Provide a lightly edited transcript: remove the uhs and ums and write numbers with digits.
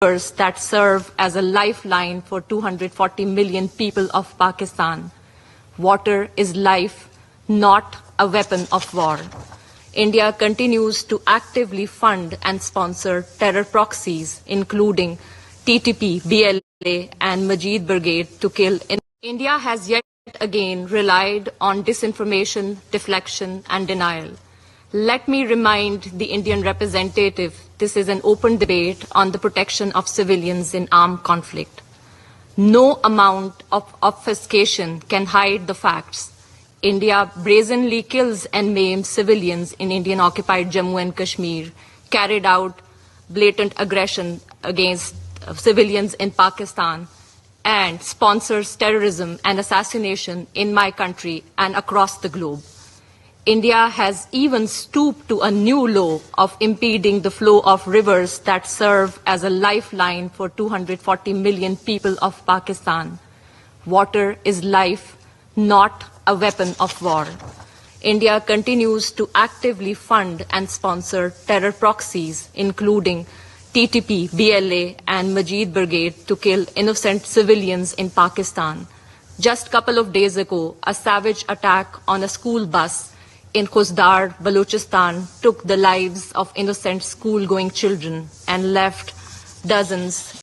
rivers that serve as a lifeline for 240 million people of Pakistan. Water is life, not a weapon of war. India continues to actively fund and sponsor terror proxies, including TTP, BLA, and Majid Brigade to kill. India has yet again relied on disinformation, deflection, and denial. Let me remind the Indian representative, this is an open debate on the protection of civilians in armed conflict. No amount of obfuscation can hide the facts. India brazenly kills and maims civilians in Indian-occupied Jammu and Kashmir, carried out blatant aggression against civilians in Pakistan, and sponsors terrorism and assassination in my country and across the globe. India has even stooped to a new law of impeding the flow of rivers that serve as a lifeline for 240 million people of Pakistan. Water is life, not a weapon of war. India continues to actively fund and sponsor terror proxies, including TTP, BLA, and Majid Brigade to kill innocent civilians in Pakistan. Just a couple of days ago, a savage attack on a school bus in Khuzdar, Balochistan, took the lives of innocent school-going children and left dozens